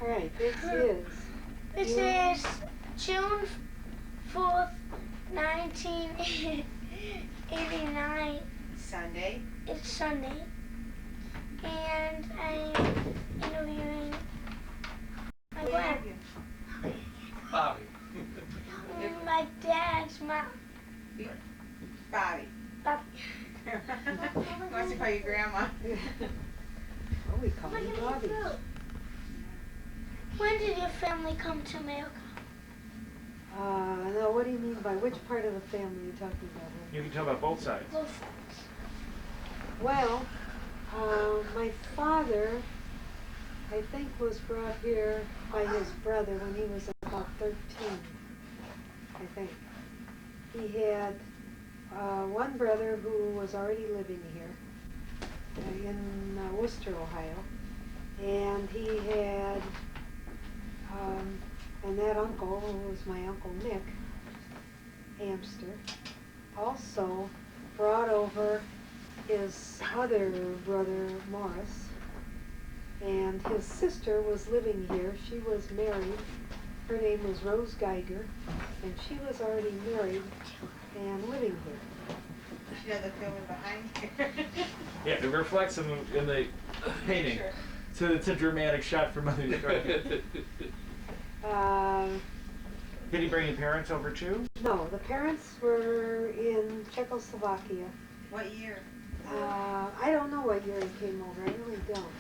All right, this is June 4th, 1989. Sunday. It's Sunday. And I'm interviewing my dad. Bobbie. My dad's mom. Bobbie. Bobbie. He wants to call you Grandma. Oh, we call you Bobbie. When did your family come to America? Now, what do you mean by which part of the family are you talking about? You can tell about both sides. Both sides. Well, my father, I think, was brought here by his brother when he was about 13, I think. He had one brother who was already living here in Worcester, Ohio, and he had, and that uncle, who was my Uncle Nick Amster, also brought over his other brother, Morris, and his sister was living here. She was married. Her name was Rose Geiger, and she was already married and living here. She doesn't film it behind here. Yeah, it reflects in the painting. Sure. So it's a dramatic shot for Mother's Day. Did he bring your parents over too? No, the parents were in Czechoslovakia. What year? I don't know what year he came over. I really don't.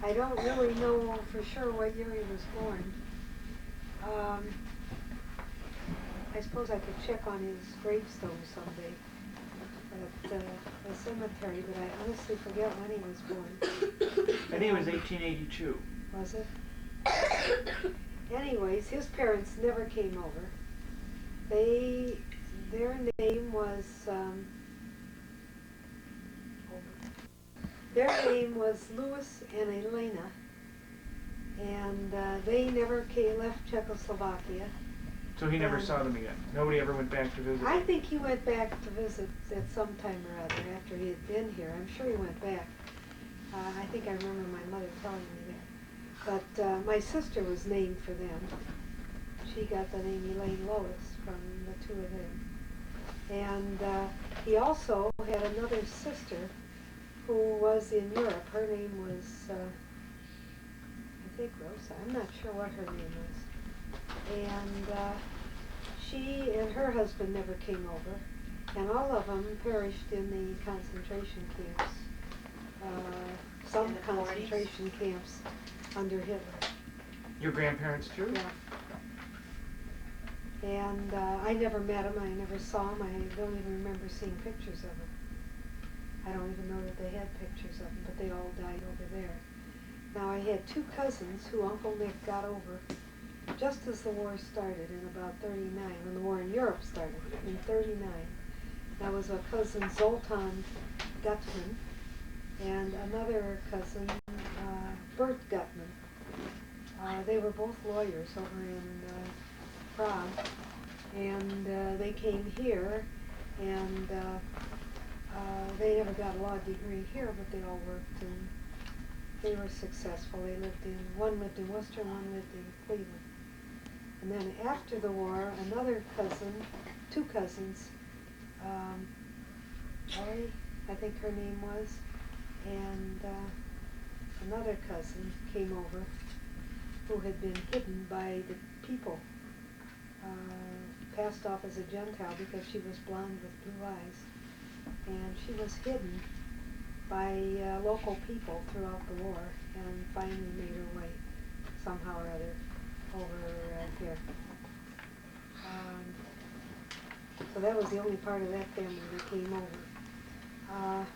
I don't really know for sure what year he was born. I suppose I could check on his gravestone someday at the cemetery, but I honestly forget when he was born. I think it was 1882. Was it? Anyways, his parents never came over. Their name was Louis and Elena, and they never left Czechoslovakia. So he never saw them again? Nobody ever went back to visit? I think he went back to visit at some time or other after he had been here. I'm sure he went back. I think I remember my mother telling me that. But my sister was named for them. She got the name Elaine Lois from the two of them. And he also had another sister who was in Europe. Her name was, I think Rosa. I'm not sure what her name was. And she and her husband never came over. And all of them perished in the concentration camps. Some concentration camps under Hitler. Your grandparents too? Yeah. And I never met him. I never saw him. I don't even remember seeing pictures of him. I don't even know that they had pictures of him, but they all died over there. Now, I had two cousins who Uncle Nick got over just as the war started in about 39, when the war in Europe started in 39. That was a cousin, Zoltan Gutman, and another cousin, Bert Gutman. They were both lawyers over in Prague, and they came here, and they never got a law degree here, but they all worked, and they were successful. One lived in Worcester, one lived in Cleveland. And then after the war, another cousin, two cousins, Ellie, I think her name was, and another cousin came over who had been hidden by the people, passed off as a Gentile because she was blonde with blue eyes. And she was hidden by local people throughout the war and finally made her way somehow or other over here. So that was the only part of that family that came over.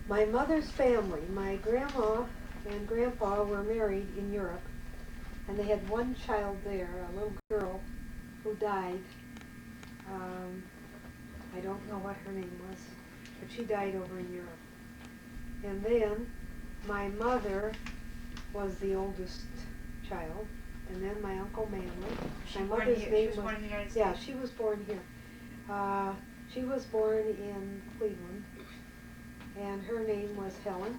My mother's family, my grandma and grandpa were married in Europe, and they had one child there, a little girl who died. I don't know what her name was, but she died over in Europe. And then my mother was the oldest child, and then my Uncle Manley. My mother's name was born in the United States? Yeah, she was born here. She was born in Cleveland, and her name was Helen.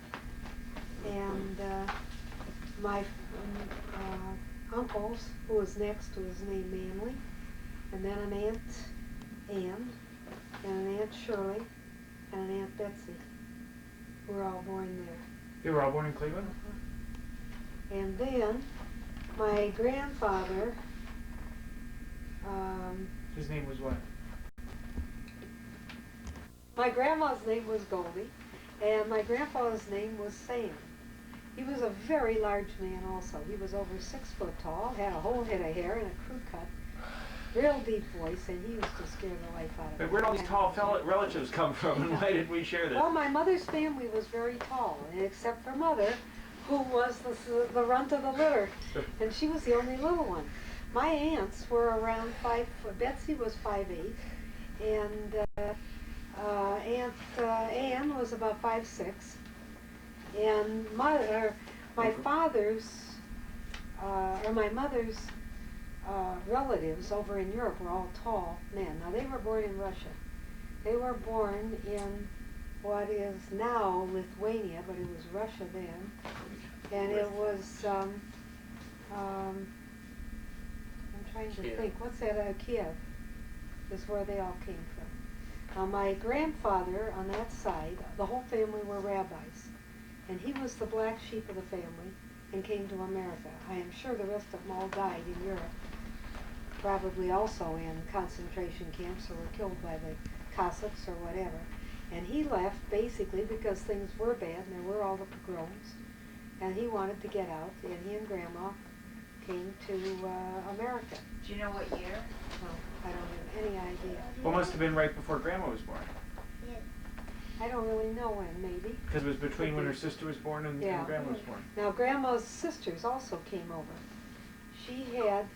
And uncles who was next who was named Manley, and then an Aunt Ann, and an Aunt Shirley, and an Aunt Betsy, who were all born there. They were all born in Cleveland? And then my grandfather, His name was what? my grandma's name was Goldie, and my grandfather's name was Sam. He was a very large man also. He was over 6 foot tall, had a whole head of hair and a crew cut, real deep voice, and he used to scare the life out of me. But where did all these tall relatives come from, and why did we share this? Well, my mother's family was very tall, except for Mother, who was the runt of the litter, and she was the only little one. My aunts were around 5 foot. Betsy was 5'8", and Aunt Ann was about 5'6", and my mother's relatives over in Europe were all tall men. Now they were born in Russia. They were born in what is now Lithuania, but it was Russia then, and it was I'm trying to think. What's that? Kiev is where they all came from. Now my grandfather on that side, the whole family were rabbis, and he was the black sheep of the family and came to America. I am sure the rest of them all died in Europe, probably also in concentration camps or were killed by the Cossacks or whatever. And he left basically because things were bad and there were all the pogroms, and he wanted to get out, and he and Grandma came to America. Do you know what year? No, I don't have any idea. Well, must have been right before Grandma was born. I don't really know when, maybe. Because it was between when her sister was born and Grandma was born. Now, Grandma's sisters also came over. She had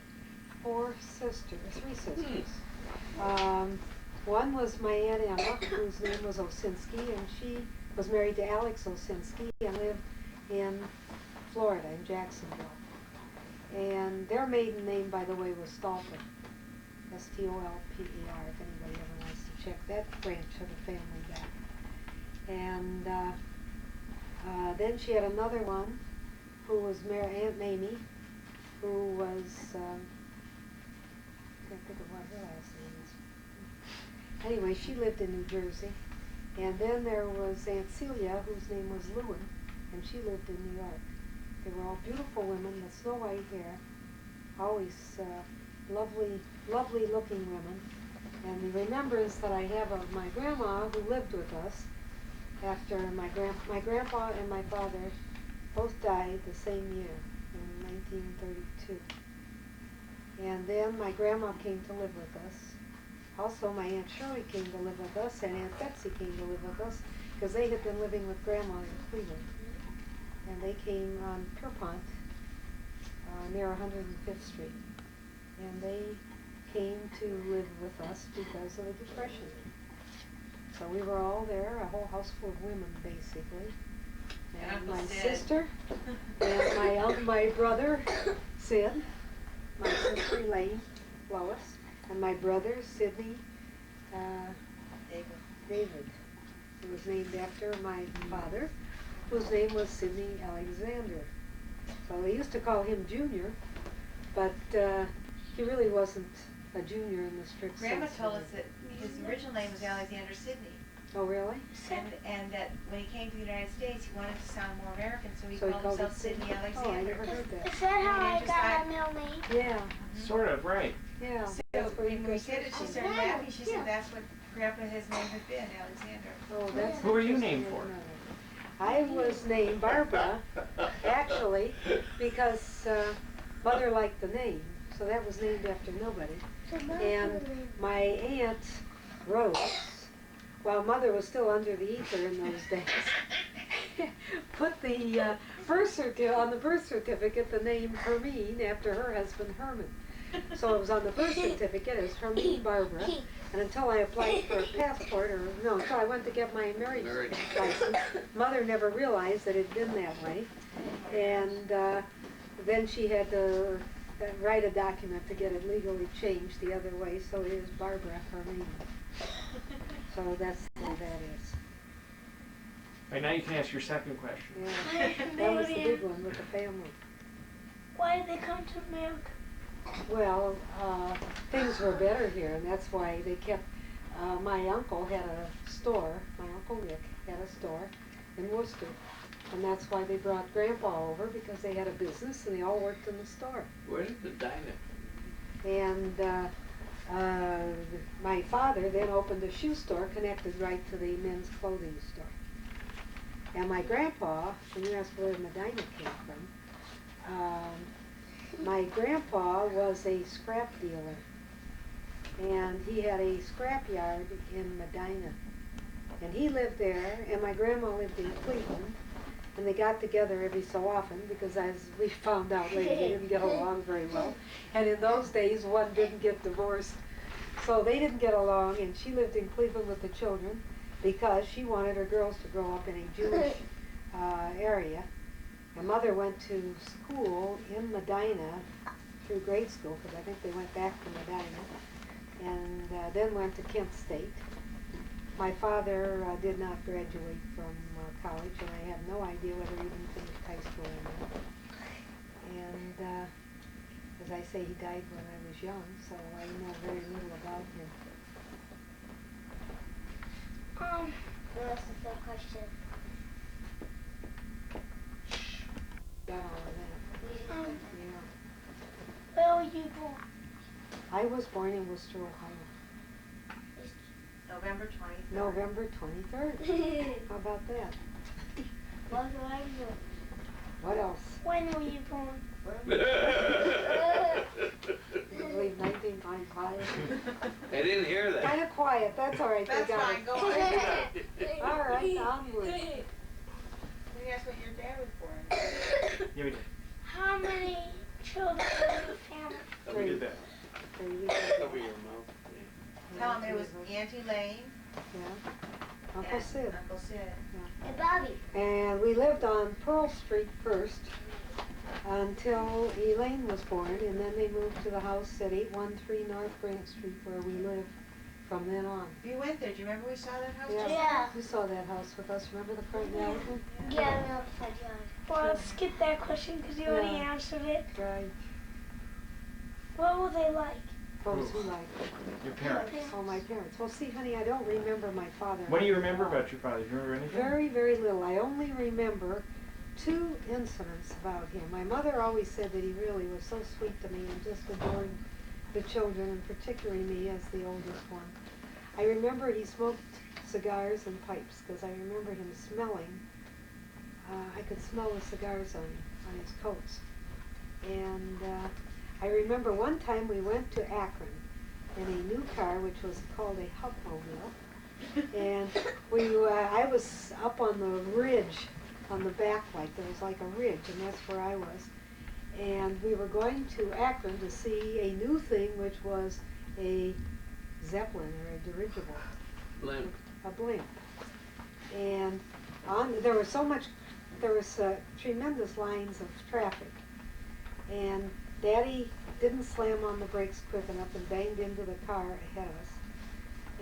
3 sisters. One was my Aunt Emma, whose name was Osinski, and she was married to Alex Osinski and lived in Florida, in Jacksonville. And their maiden name, by the way, was Stolper. Stolper, if anybody ever wants to check that branch of the family back. And then she had another one who was Aunt Mamie, who was, I can't think of what her last name is. Anyway, she lived in New Jersey. And then there was Aunt Celia, whose name was Lewin, and she lived in New York. They were all beautiful women with snow white hair, always lovely, lovely looking women. And the remembrance that I have of my grandma, who lived with us, after my grandpa and my father both died the same year, in 1932. And then my grandma came to live with us. Also, my Aunt Shirley came to live with us, and Aunt Betsy came to live with us, because they had been living with Grandma in Cleveland. And they came on Pierpont, near 105th Street. And they came to live with us because of the Depression. So we were all there, a whole house full of women, basically. And my sister, and my brother, Sid, my sister Elaine, Lois, and my brother, Sidney, David, who was named after my father, whose name was Sidney Alexander. So they used to call him Junior, but he really wasn't a junior in the strict Grandma sense. told us that his original name was Alexander Sidney. Oh, really? And that when he came to the United States, he wanted to sound more American, so he So he called called himself it Sidney? Sidney Alexander. Oh, I never heard that. Is that how I got my middle name? Yeah, Sort of, right. yeah. So That's where he when we goes. said it, she started laughing. She said that's what Grandpa, his name had been, Alexander. Oh, that's Who were you interesting. named for? I was named Barbara, actually, because Mother liked the name, so that was named after nobody. And my aunt, Rose, while Mother was still under the ether in those days, put the on the birth certificate the name Hermine after her husband Herman. So it was on the birth certificate as Hermine Barbara, and until I applied for a passport, until I went to get my marriage license, Mother never realized that it had been that way. And then she had to write a document to get it legally changed the other way, so it is Barbara Hermine. So that's the way that is. Right, now you can ask your second question. Yeah, that was the big one with the family. Why did they come to America? Well, things were better here, and that's why they kept, my uncle had a store, my Uncle Nick had a store in Worcester, and that's why they brought Grandpa over, because they had a business and they all worked in the store. Where did the diner? And my father then opened a shoe store connected right to the men's clothing store. And my grandpa, when you ask where Medina came from, my grandpa was a scrap dealer, and he had a scrap yard in Medina, and he lived there, and my grandma lived in Cleveland, and they got together every so often because, as we found out later, they didn't get along very well, and in those days one didn't get divorced, so they didn't get along, and she lived in Cleveland with the children because she wanted her girls to grow up in a Jewish area. My mother went to school in Medina through grade school, because I think they went back to Medina, and then went to Kent State. My father did not graduate from college, and I have no idea whether he even finished high school or not. And as I say, he died when I was young, so I know very little about him. That's the third question. Got all of that. Yeah. Where were you born? I was born in Worcester, Ohio. November 23rd. November 23rd. How about that? What were you born? What else? When were you born? I believe 1995. I didn't hear that. Kind of quiet. That's all right. That's they got fine, it. go on. All right, onward. Let me ask what your dad was born. Yeah, we did. How many children in your family? We did that. Cover your mouth. Tell him it was Auntie Lane Yeah. Uncle and Sid. Uncle Sid. And Bobbie. And we lived on Pearl Street first until Elaine was born, and then they moved to the house at 813 North Grant Street, where we lived from then on. You went there. Do you remember we saw that house? Yeah. Yeah. You saw that house with us. Remember the front yard? Yeah, no, front yard. Well, skip that question because you already Yeah. answered it. Right. What were they like? What was he like? Your parents. Oh, my parents. Well, see, honey, I don't remember my father. What do you remember about your father? Do you remember anything? Very, very little. I only remember 2 incidents about him. My mother always said that he really was so sweet to me and just adored the children, and particularly me as the oldest one. I remember he smoked cigars and pipes, because I remember him smelling. I could smell the cigars on his coats. And I remember one time we went to Akron in a new car, which was called a Hupmobile. And I was up on the ridge on the back, like there was like a ridge, and that's where I was. And we were going to Akron to see a new thing, which was a Zeppelin or a dirigible. Blimp. A blimp. And there was tremendous lines of traffic. And Daddy didn't slam on the brakes quick enough and banged into the car ahead of us.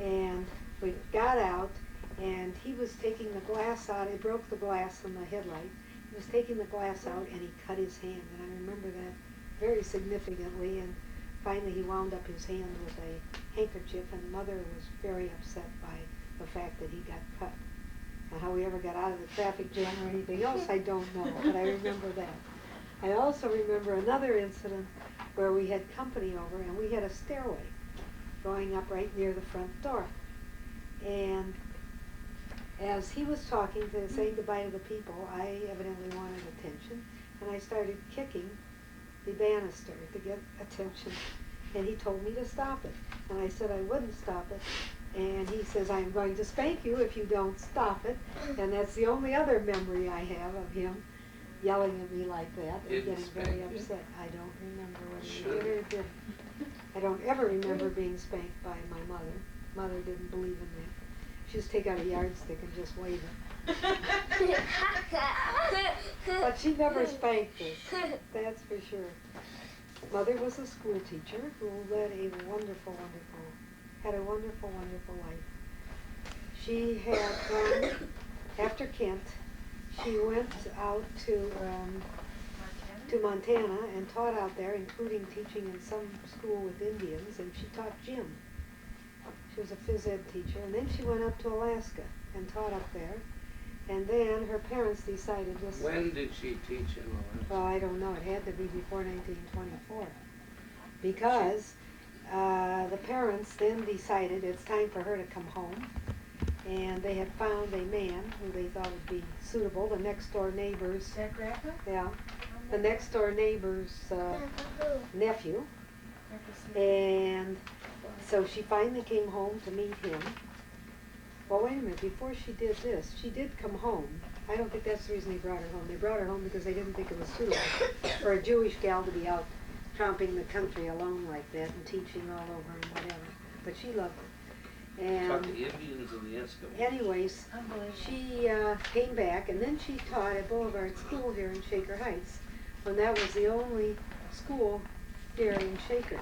And we got out, and he was taking the glass out. He broke the glass in the headlight. He was taking the glass out, and he cut his hand. And I remember that very significantly. And finally, he wound up his hand with a handkerchief, and Mother was very upset by the fact that he got cut. And how we ever got out of the traffic jam or anything else, I don't know, but I remember that. I also remember another incident where we had company over, and we had a stairway going up right near the front door. And as he was talking, saying goodbye to the people, I evidently wanted attention, and I started kicking the banister to get attention. And he told me to stop it. And I said I wouldn't stop it. And he says, I'm going to spank you if you don't stop it. And that's the only other memory I have of him yelling at me like that and Didn't getting spank very you? upset. I don't remember whether he Should. did or didn't. I don't ever remember being spanked by my mother. Mother didn't believe in that. She just take out a yardstick and just wave it. But she never spanked us, that's for sure. Mother was a school teacher who led a had a wonderful life. She had after Kent, she went out to to Montana and taught out there, including teaching in some school with Indians, and she taught gym. She was a phys ed teacher, and then she went up to Alaska and taught up there. And then her parents decided this. When did she teach in Alaska? Well, I don't know. It had to be before 1924, because the parents then decided it's time for her to come home, and they had found a man who they thought would be suitable. The next door neighbor's. Is that Grandpa? Yeah, the next door neighbor's nephew. Grandpa's And so she finally came home to meet him. Well, wait a minute, before she did this, she did come home. I don't think that's the reason they brought her home. They brought her home because they didn't think it was suitable for a Jewish gal to be out tromping the country alone like that and teaching all over and whatever. But she loved it. Taught the And Indians and the Eskimos. anyways, Unbelievable. she came back, and then she taught at Boulevard School here in Shaker Heights, when that was the only school here in Shaker.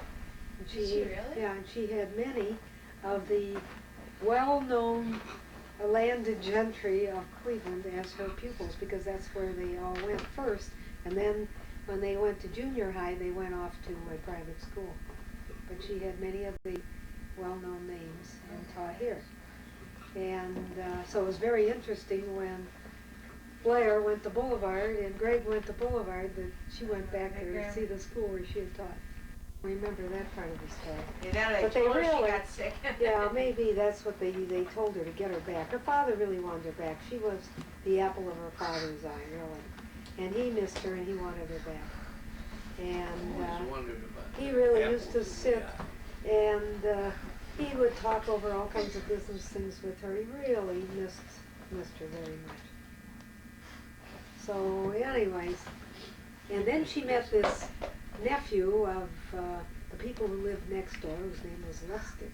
And Did she really? Yeah, and she had many of the well-known landed gentry of Cleveland as her pupils, because that's where they all went first. And then when they went to junior high, they went off to a private school. But she had many of the well-known names and taught here. And so it was very interesting when Blair went to Boulevard and Greg went to Boulevard, that she went back there to see the school where she had taught. Remember that part of the story. Yeah, now I But they told her really- she got sick. Yeah, maybe that's what they told her to get her back. Her father really wanted her back. She was the apple of her father's eye, really. And he missed her and he wanted her back. And Always wondered about he that. really Apple used to of the sit eye. and he would talk over all kinds of business things with her. He really missed her very much. So anyways, and then she met this nephew of the people who lived next door, whose name was Lester.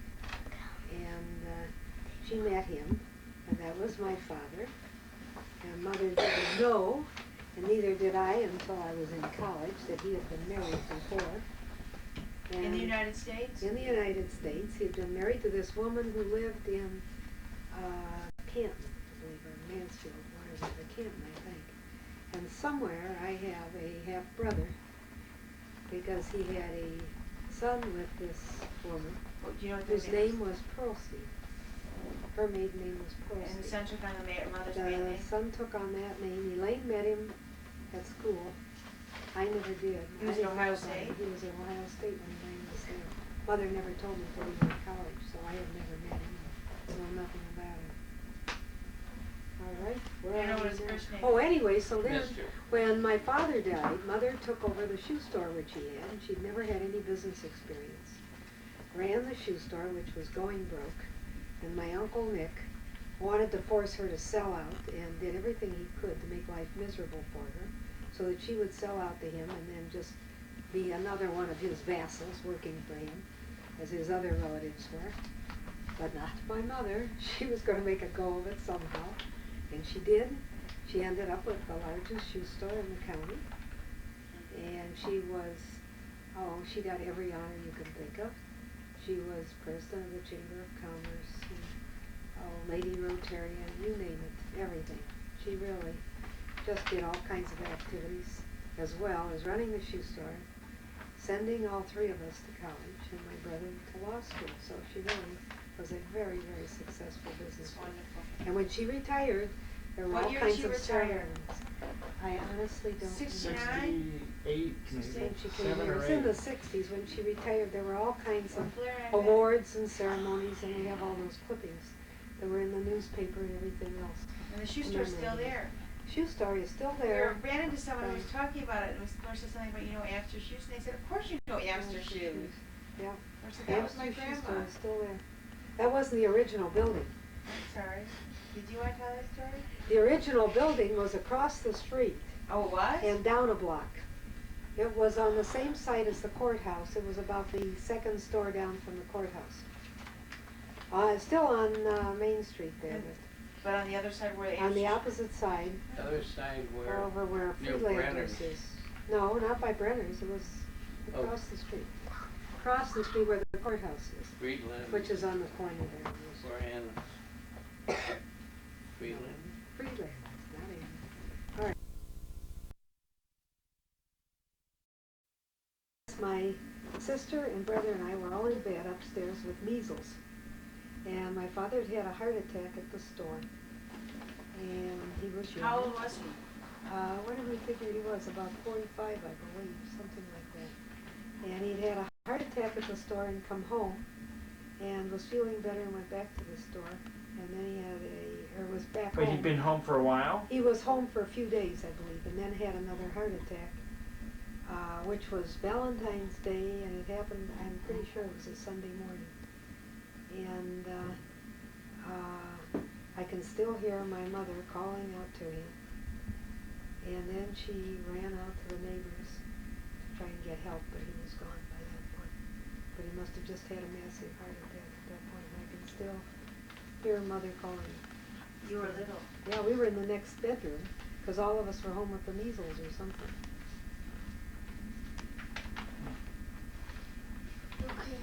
And she met him, and that was my father. And Mother didn't know, and neither did I until I was in college, that he had been married before. And In the United States? in the United States. He had been married to this woman who lived in Canton, I believe, or Mansfield, where is it? Canton, I think. And somewhere I have a half-brother, because he had a son with this woman, Oh, do you know what their whose name is? name was Pearlstein. Her maiden name was Pearlstein. And the son took on the mother's maiden The name? son took on that name. Elaine met him at school. I never did. He was I at didn't Ohio know about State? him. He was at Ohio State when Elaine was there. Mother never told me until he went to college, so I had never met him. Know nothing about him. All right. Where You know are what we his now? first name Oh, is? anyway, so then Mister. when my father died, Mother took over the shoe store which he had, and she'd never had any business experience. Ran the shoe store, which was going broke, and my Uncle Nick wanted to force her to sell out and did everything he could to make life miserable for her, so that she would sell out to him and then just be another one of his vassals working for him, as his other relatives were. But not my mother. She was going to make a go of it somehow, and she did. She ended up with the largest shoe store in the county, and she got every honor you can think of. She was president of the Chamber of Commerce, and, Lady Rotarian, you name it, everything. She really just did all kinds of activities, as well as running the shoe store, sending all three of us to college, and my brother to law school. So she really was a very, very successful It's businesswoman. wonderful. And when she retired, there were What all year did kinds she of retire? ceremonies. I honestly don't 69? remember. 68, When maybe. she came 7 here, it or was in 8. the 60s when she retired. There were all kinds of Blair and I met. awards and ceremonies, and we have all those clippings that were in the newspaper and everything else. And the shoe store's still there. Shoe store is still We there. ran into someone who was Right. talking about it, and was said something about, Amster shoes, and they said, of course you know Amster shoes. Yeah. I said, that was my Amster Shoe Store grandma. is still there. That wasn't the original building. I'm sorry. Did you want to tell that story? The original building was across the street Oh, it was? and down a block. It was on the same site as the courthouse. It was about the second store down from the courthouse. Still on Main Street there, But on the other side where the but on the Amster- opposite side, The other side where, over where near Freelanders Brenner's. is. No, not by Brenner's. It was Oh. across the street. Across the street where the courthouse is, Friedland. which is on the corner there. Or Anna. Friedland. Freelanders, not Ann. my sister and brother and I were all in bed upstairs with measles. And my father had had a heart attack at the store. And he was young. How old was he? What did we figure he was? About 45, I believe, something like that. And he'd had a heart attack at the store and come home and was feeling better and went back to the store. And then he had was back But home. he'd been home for a while? He was home for a few days, I believe, and then had another heart attack, which was Valentine's Day, and it happened, I'm pretty sure it was a Sunday morning. And I can still hear my mother calling out to him. And then she ran out to the neighbors to try and get help, but he was gone by that point. But he must have just had a massive heart attack at that point. And I can still hear mother calling. You were little. Yeah, we were in the next bedroom because all of us were home with the measles or something. Okay.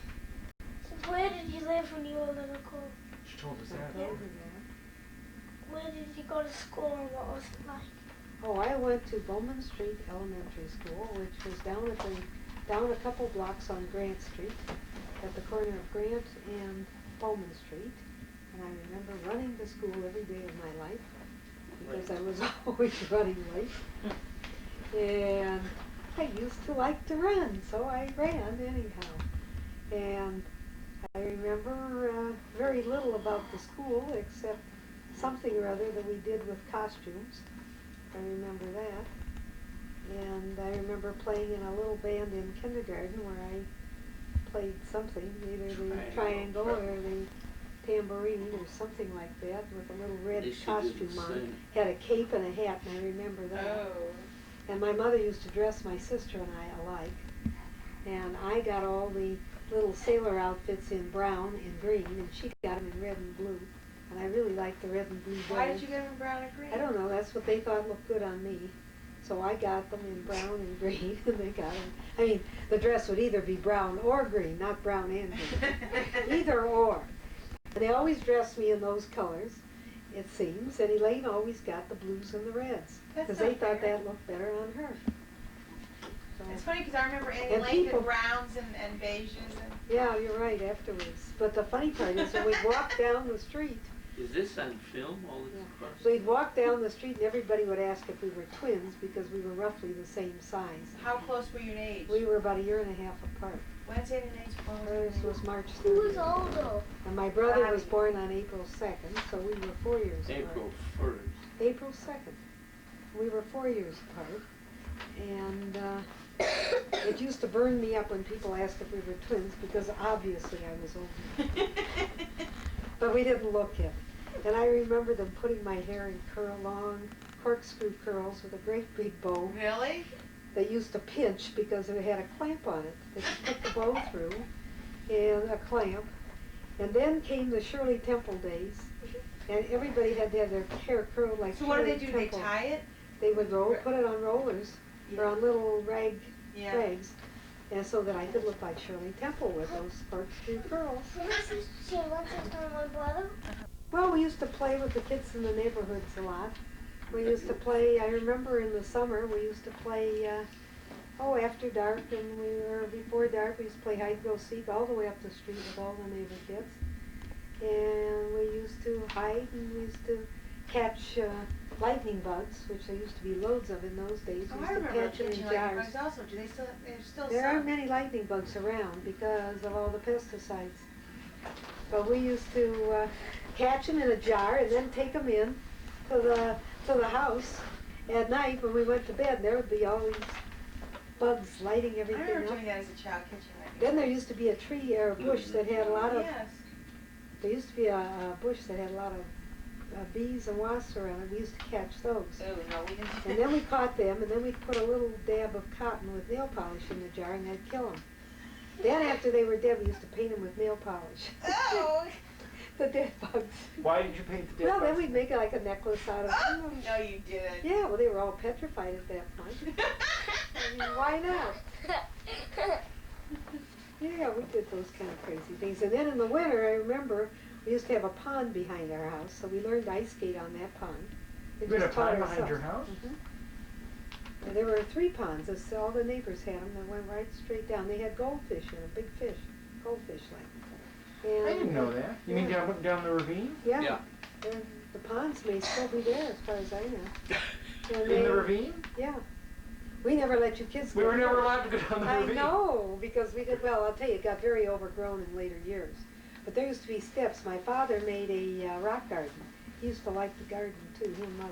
So where did you live when you were little, Cole? She told us I that. told her that. Where did you go to school and what was it like? Oh, I went to Bowman Street Elementary School, which was down a couple blocks on Grant Street, at the corner of Grant and Bowman Street. And I remember running to school every day of my life because I was always running late. And I used to like to run, so I ran anyhow. And I remember very little about the school except something or other that we did with costumes. I remember that. And I remember playing in a little band in kindergarten where I played something, either the triangle or the tambourine or something like that, with a little red costume on. Had a cape and a hat, and I remember that. Oh. And my mother used to dress my sister and I alike. And I got all the little sailor outfits in brown and green, and she got them in red and blue. And I really liked the red and blue Why better. did you get him in brown and green? I don't know, that's what they thought looked good on me. So I got them in brown and green, and they got them. I mean, the dress would either be brown or green, not brown and green. Either or. And they always dressed me in those colors, it seems, and Elaine always got the blues and the reds, because they thought that looked better on her. So, It's funny because I remember And Elaine people- did browns and beiges and... yeah, you're right, afterwards. But the funny part is when we'd walk down the street, Is this on film, all this Yeah. cross? so we'd walk down the street and everybody would ask if we were twins because we were roughly the same size. How close were you in age? We were about a year and a half apart. Wednesday and age? When was Hers it? was March Who was 30th. older? And my brother was born on April 2nd, so we were 4 years April apart. 1st. April 2nd. We were 4 years apart. And it used to burn me up when people asked if we were twins because obviously I was older. But we didn't look it. And I remember them putting my hair in long corkscrew curls with a great big bow. Really? They used to pinch because it had a clamp on it. They could put the bow through and a clamp. And then came the Shirley Temple days, and everybody had to have their hair curled like So what do Shirley they do? Temple. They tie it? They would put it on rollers or on little Yeah. rags, and so that I could look like Shirley Temple with those corkscrew curls. She went to my brother. Well, we used to play with the kids in the neighborhoods a lot. We used to play, I remember in the summer, we used to play, after dark, and before dark, we used to play hide-and-go-seek all the way up the street with all the neighbor kids. And we used to hide, and we used to catch lightning bugs, which there used to be loads of in those days. Oh, We I used to remember catch them in catching lightning jars. bugs also. Do they still, there's still There some? aren't many lightning bugs around because of all the pesticides. But we used to catch them in a jar and then take them in to the house at night when we went to bed. There would be all these bugs lighting I everything remember up. doing that as a child, catching lightning Then there bugs. used to be a tree or a bush that had a lot of. Yes. There used to be a bush that had a lot of bees and wasps around it. We used to catch those. Oh, no, we didn't. And then we caught them, and then we'd put a little dab of cotton with nail polish in the jar, and that'd kill them. Then after they were dead, we used to paint them with nail polish. Oh! The dead bugs. Why did you paint the dead Well, then Oh, bugs? we'd make like a necklace out of them. No, you didn't. Yeah, well, they were all petrified at that point. I mean, why not? Yeah, we did those kind of crazy things. And then in the winter, I remember we used to have a pond behind our house, so we learned to ice skate on that pond. And You had a just taught pond behind ourselves. your house? Mhm. And there were 3 ponds. All the neighbors had them that went right straight down. They had goldfish in them, big fish, goldfish like. And I didn't know that. You mean down the ravine? Yeah. Yeah. The ponds may still be there as far as I know. And In the ravine? Yeah. We never let you kids go. We were never allowed to go down the ravine. I know, because we did, well, I'll tell you, it got very overgrown in later years. But there used to be steps. My father made a rock garden. He used to like the garden too, he and Mother.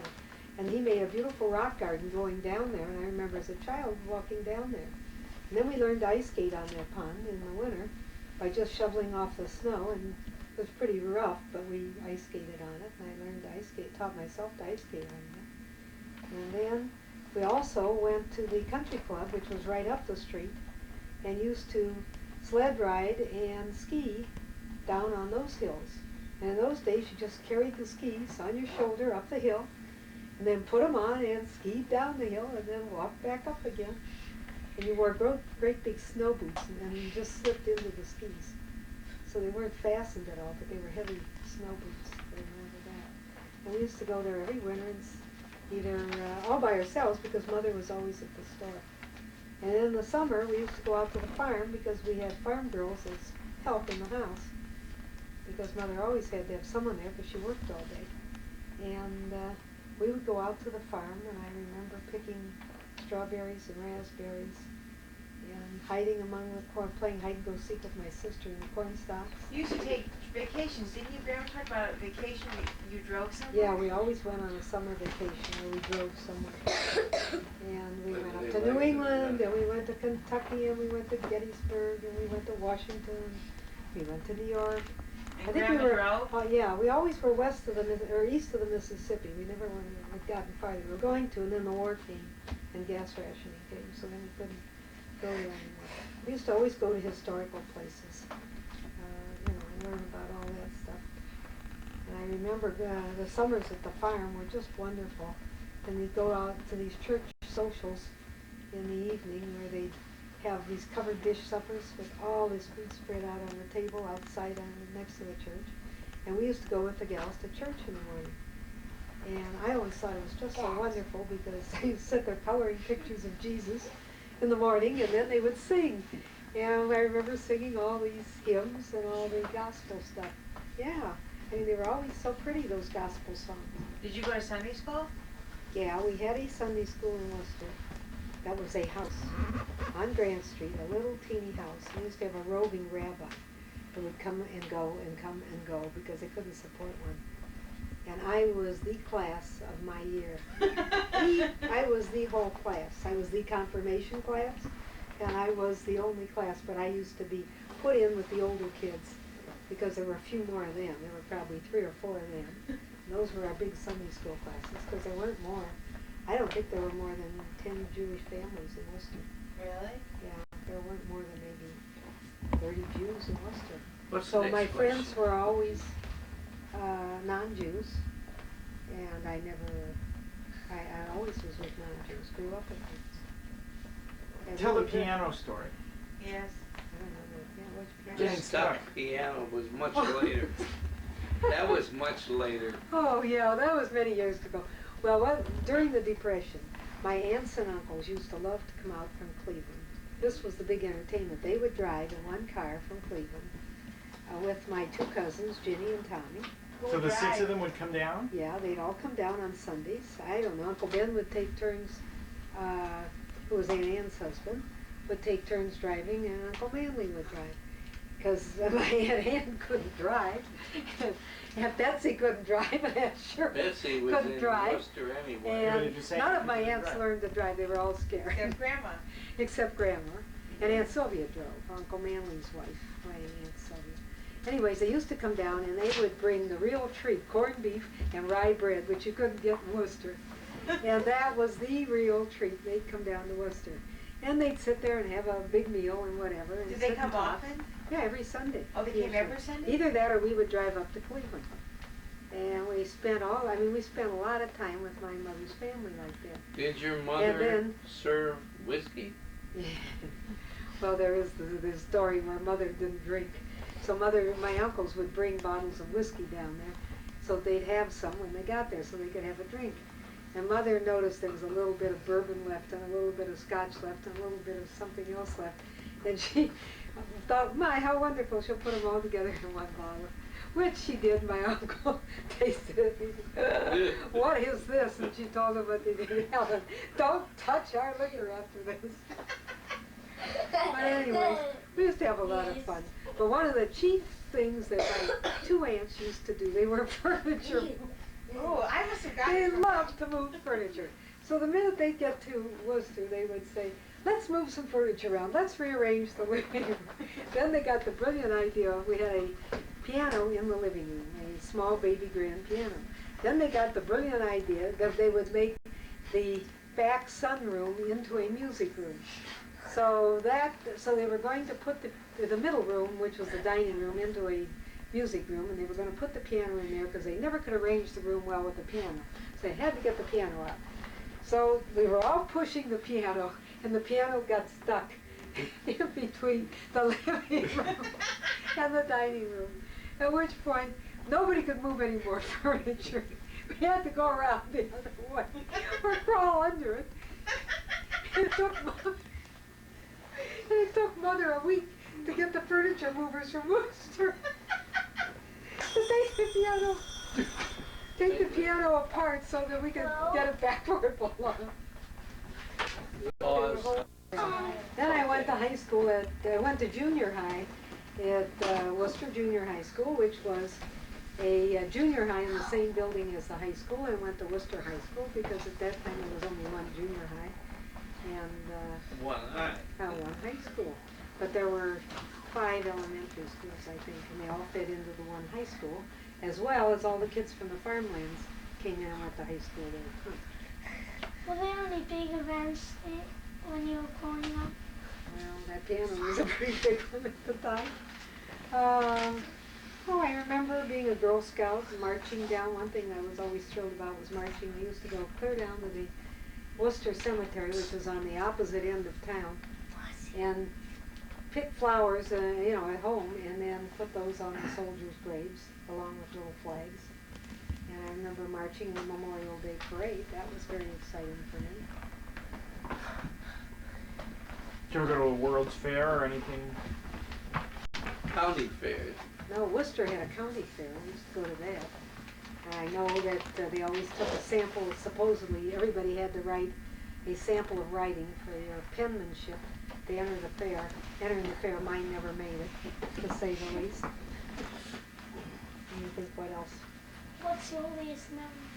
And he made a beautiful rock garden going down there, and I remember as a child walking down there. And then we learned to ice skate on that pond in the winter by just shoveling off the snow, and it was pretty rough, but we ice skated on it, and I learned to ice skate, taught myself to ice skate on that. And then we also went to the country club, which was right up the street, and used to sled ride and ski down on those hills. And in those days, you just carried the skis on your shoulder up the hill, and then put them on and skied down the hill, and then walked back up again. And you wore great big snow boots, and then you just slipped into the skis. So they weren't fastened at all, but they were heavy snow boots. I remember that. And we used to go there every winter and either all by ourselves, because Mother was always at the store. And in the summer, we used to go out to the farm because we had farm girls as help in the house, because Mother always had to have someone there because she worked all day. And we would go out to the farm, and I remember picking strawberries and raspberries and hiding among the corn, playing hide and go seek with my sister in the corn stalks. You used to take vacations, didn't you, Grandma? Talk about a vacation you drove somewhere? Yeah, we always went on a summer vacation where we drove somewhere. And we went up to New England, and we went to Kentucky, and we went to Gettysburg, and we went to Washington, we went to New York. And I think Grandma we were, drove? yeah, we always were west of the, or east of the Mississippi. We never went, had gotten farther. We were going to, and then the war came, and gas rationing came, so then we couldn't go there anymore. We used to always go to historical places, you know, and learn about all that stuff. And I remember the summers at the farm were just wonderful. And we'd go out to these church socials in the evening where they'd have these covered dish suppers with all this food spread out on the table outside next to the church. And we used to go with the gals to church in the morning. And I always thought it was just so wonderful because they sit there coloring pictures of Jesus in the morning, and then they would sing. And I remember singing all these hymns and all the gospel stuff. Yeah, I mean, they were always so pretty, those gospel songs. Did you go to Sunday school? Yeah, we had a Sunday school in Worcester. That was a house on Grant Street, a little teeny house. We used to have a roving rabbi who would come and go and come and go because they couldn't support one. And I was the class of my year. I was the whole class. I was the confirmation class, and I was the only class, but I used to be put in with the older kids because there were a few more of them. There were probably 3 or 4 of them. And those were our big Sunday school classes because there weren't more. I don't think there were more than 10 Jewish families in Worcester. Really? Yeah, there weren't more than maybe 30 Jews in Worcester. What's the So next my question? friends were always non-Jews, and I always was with non-Jews, grew up with them. And Tell the really good. piano story. Yes. I don't know which piano. Getting The stuck. stuck piano was much later. That was much later. Oh yeah, that was many years ago. Well, during the Depression, my aunts and uncles used to love to come out from Cleveland. This was the big entertainment. They would drive in one car from Cleveland with my 2 cousins, Ginny and Tommy. So the 6 of them would come down? Yeah, they'd all come down on Sundays. I don't know, Uncle Ben would take turns, who was Aunt Ann's husband, would take turns driving, and Uncle Manley would drive. Because my Aunt Ann couldn't drive. Aunt Betsy couldn't drive, and Aunt Shirley Bessie was couldn't in drive. Worcester anyway. Yeah, And you say none you of my couldn't aunts drive. learned to drive. They were all scared. Except Grandma. Except Grandma. And Aunt Sylvia drove, Uncle Manley's wife, my Aunt Sylvia. Anyways, they used to come down and they would bring the real treat, corned beef and rye bread, which you couldn't get in Worcester. And that was the real treat. They'd come down to Worcester. And they'd sit there and have a big meal and whatever. And Did they sit come and talk. often? Yeah, every Sunday. Oh, they came every Sunday? Either that or we would drive up to Cleveland. And we spent we spent a lot of time with my mother's family like that. Did your mother then- serve whiskey? Well, there is the story where Mother didn't drink. So my uncles would bring bottles of whiskey down there so they'd have some when they got there so they could have a drink. And Mother noticed there was a little bit of bourbon left and a little bit of scotch left and a little bit of something else left. And she thought, my, how wonderful, she'll put them all together in one bottle. Which she did. My uncle tasted it. He said, what is this? And she told him what they did. Helen, don't touch our liquor after this. But anyway, we used to have a lot of fun. But one of the chief things that my two aunts used to do, they were furniture. Oh, I must have gotten They it from loved to move furniture. So the minute they'd get to Worcester, they would say, let's move some furniture around. Let's rearrange the living room. Then they got the brilliant idea. We had a piano in the living room, a small baby grand piano. Then they got the brilliant idea that they would make the back sunroom into a music room. So they were going to put the middle room, which was the dining room, into a music room, and they were going to put the piano in there because they never could arrange the room well with the piano. So they had to get the piano out. So we were all pushing the piano, and the piano got stuck in between the living room and the dining room. At which point, nobody could move any more furniture. We had to go around the other way or crawl under it. It took Mother a week to get the furniture movers from Worcester to take the piano apart so that we could get it back where it belonged. Then I went to high school I went to junior high at Worcester Junior High School, which was a junior high in the same building as the high school. I went to Worcester High School because at that time there was only one junior high and One eye. one high school. But there were 5 elementary schools, I think, and they all fit into the one high school, as well as all the kids from the farmlands came in and went to high school there. Were there any big events when you were growing up? Well, that piano was a pretty big one at the time. I remember being a Girl Scout and marching down. One thing I was always thrilled about was marching. We used to go clear down to the Worcester Cemetery, which was on the opposite end of town, and pick flowers, at home, and then put those on the soldiers' graves along with little flags. And I remember marching in the Memorial Day Parade. That was very exciting for me. Did you ever go to a World's Fair or anything? County fairs. No, Worcester had a county fair. We used to go to that. And I know that they always took a sample. Supposedly, everybody had to write a sample of writing for your penmanship to enter the fair. Entering the fair, mine never made it, to say the least. And you think what else? What's your earliest memory?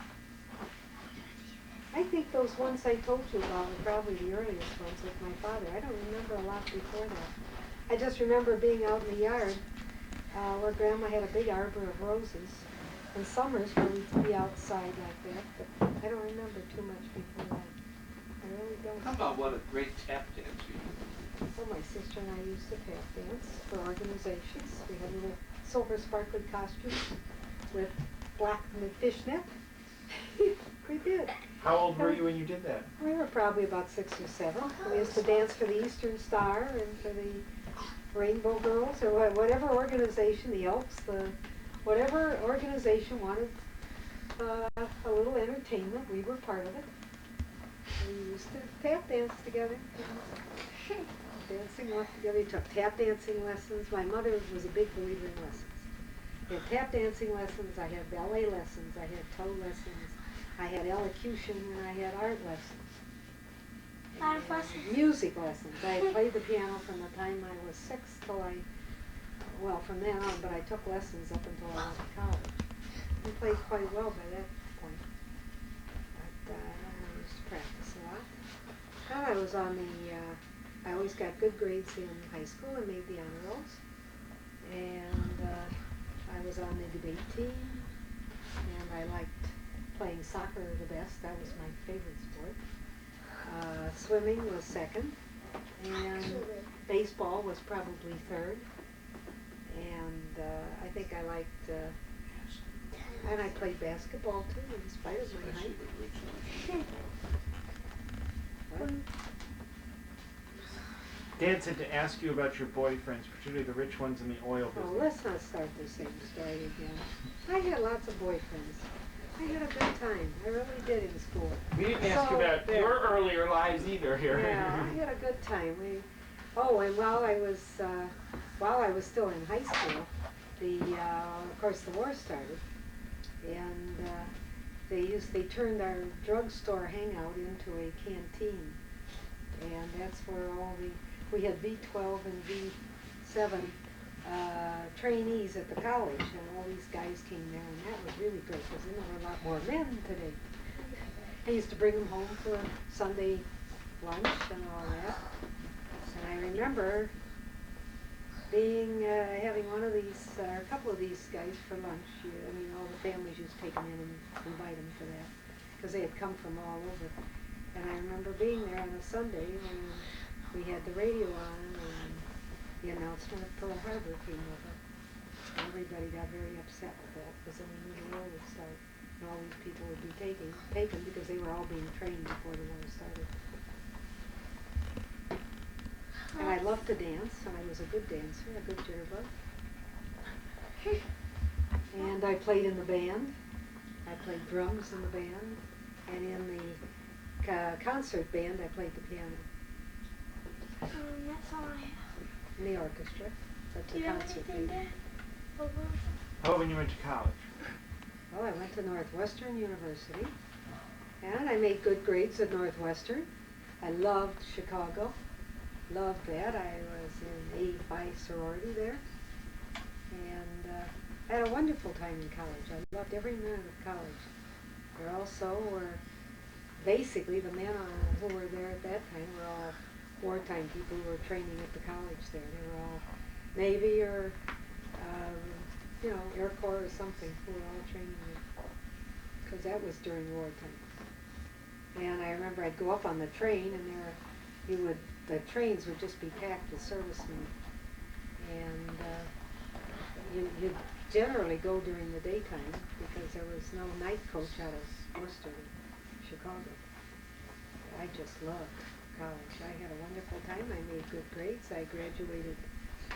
I think those ones I told you about were probably the earliest ones with my father. I don't remember a lot before that. I just remember being out in the yard where Grandma had a big arbor of roses. In summers, where we'd be outside like that, but I don't remember too much before that. I really don't. How about what a great tap dance you did? Well, my sister and I used to tap dance for organizations. We had little silver sparkly costumes with black fishnet. We did. How old were you when you did that? We were probably about 6 or 7. We used to dance for the Eastern Star and for the Rainbow Girls, or whatever organization, the Elks, whatever organization wanted a little entertainment. We were part of it. We used to tap dance together. Dancing off together. We took tap dancing lessons. My mother was a big believer in lessons. I had tap dancing lessons, I had ballet lessons, I had toe lessons, I had elocution, and I had art lessons. Art lessons? Music lessons. I played the piano from the time I was 6 till from then on, but I took lessons up until I went to college. I played quite well by that point. But I used to practice a lot. And I was I always got good grades in high school and made the honor rolls. And I was on the debate team, and I liked playing soccer the best. That was my favorite sport. Swimming was second, and baseball was probably third. And I think I liked, and I played basketball too, in spite of my height. What? Dad said to ask you about your boyfriends, particularly the rich ones in the oil Oh, business. let's not start the same story again. I had lots of boyfriends. I had a good time. I really did in school. We didn't ask So, about there. your earlier lives either here. Yeah, I had a good time. And while I was still in high school, of course the war started, and they turned our drugstore hangout into a canteen, and that's where we had V12 and V7 trainees at the college, and all these guys came there, and that was really good because there were a lot more men today. I used to bring them home for Sunday lunch and all that. And I remember having one of these, or a couple of these guys for lunch. All the families used to take them in and invite them for that because they had come from all over. And I remember being there on a Sunday when we had the radio on and the announcement of Pearl Harbor came over. And everybody got very upset with that because then we knew the war would start. And all these people would be taken because they were all being trained before the war started. And I loved to dance, and I was a good dancer, a good jitterbug. And I played in the band. I played drums in the band. And in the concert band, I played the piano. That's all I have. In the orchestra. That's Do a you have concert anything, band. Dad? Oh, when you went to college. Well, I went to Northwestern University, and I made good grades at Northwestern. I loved Chicago. Loved that. I was in A Phi sorority there, and I had a wonderful time in college. I loved every minute of college. There also were basically the men who were there at that time were all wartime people who were training at the college there. They were all Navy or Air Corps or something who were all training there, because that was during wartime. And I remember I'd go up on the train, and the trains would just be packed with servicemen, and you generally go during the daytime because there was no night coach out of Worcester, Chicago. I just loved college. I had a wonderful time. I made good grades. I graduated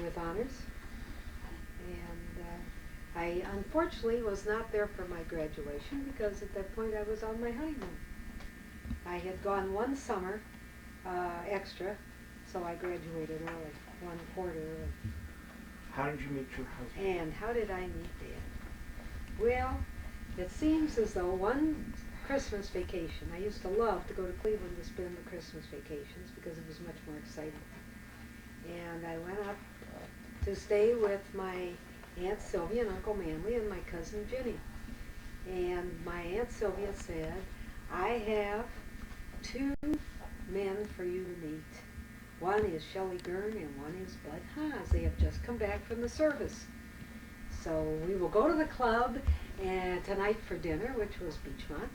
with honors, and I unfortunately was not there for my graduation because at that point I was on my honeymoon. I had gone one summer extra, so I graduated early, 1/4 early. How did you meet your husband? And how did I meet Dad? Well, it seems as though one Christmas vacation, I used to love to go to Cleveland to spend the Christmas vacations because it was much more exciting. And I went up to stay with my Aunt Sylvia and Uncle Manley and my cousin Ginny. And my Aunt Sylvia said, I have 2 men for you to meet. One is Shelley Gurn and one is Bud Haas. They have just come back from the service. So we will go to the club tonight for dinner, which was Beachmont,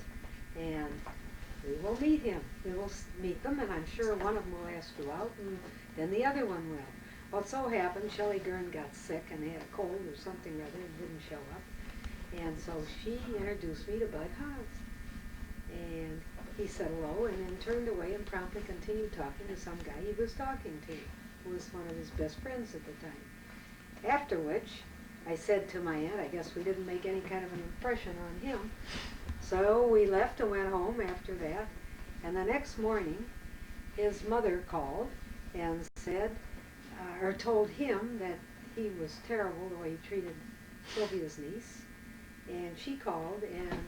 and we will meet him. We will meet them, and I'm sure one of them will ask you out, and then the other one will. Well, it so happened Shelley Gurn got sick and had a cold or something or other and didn't show up. And so she introduced me to Bud Haas. And he said hello and then turned away and promptly continued talking to some guy he was talking to, who was one of his best friends at the time. After which, I said to my aunt, I guess we didn't make any kind of an impression on him. So we left and went home after that. And the next morning, his mother called and said, or told him that he was terrible the way he treated Sylvia's niece. And she called and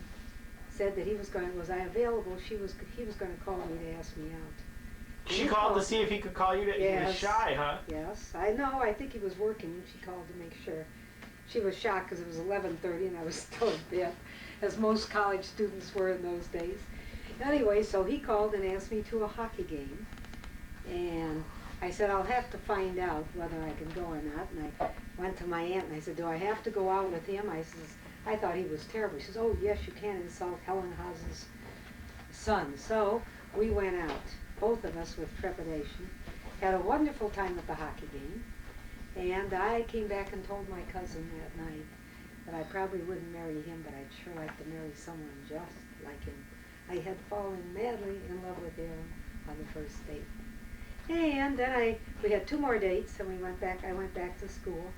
said that was I available? He was going to call me to ask me out. She called to see if he could call you. He was shy, huh? Yes, I know. I think he was working, and she called to make sure. She was shocked because it was 11:30 and I was still in bed, as most college students were in those days. Anyway, so he called and asked me to a hockey game, and I said, I'll have to find out whether I can go or not. And I went to my aunt and I said, do I have to go out with him? I thought he was terrible. She says, oh, yes, you can insult Helen Haas's son. So we went out, both of us with trepidation, had a wonderful time at the hockey game, and I came back and told my cousin that night that I probably wouldn't marry him, but I'd sure like to marry someone just like him. I had fallen madly in love with him on the first date. And then we had 2 more dates, and I went back to school,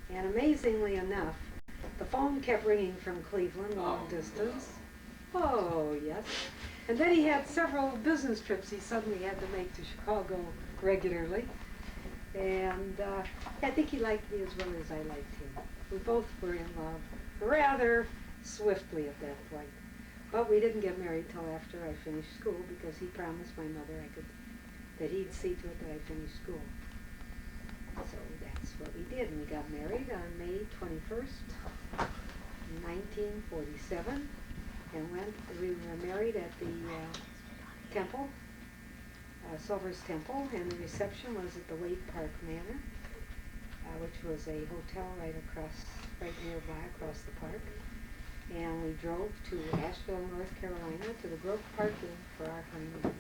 and amazingly enough, the phone kept ringing from Cleveland, long distance, Oh, yes. And then he had several business trips he suddenly had to make to Chicago regularly. And I think he liked me as well as I liked him. We both were in love rather swiftly at that point. But we didn't get married till after I finished school because he promised my mother that he'd see to it that I finished school. So that's what we did. And we got married on May 21st, 1947. And we were married at the temple, Silver's Temple, and the reception was at the Wade Park Manor, which was a hotel right nearby across the park. And we drove to Asheville, North Carolina, to the Grove Park Inn for our honeymoon.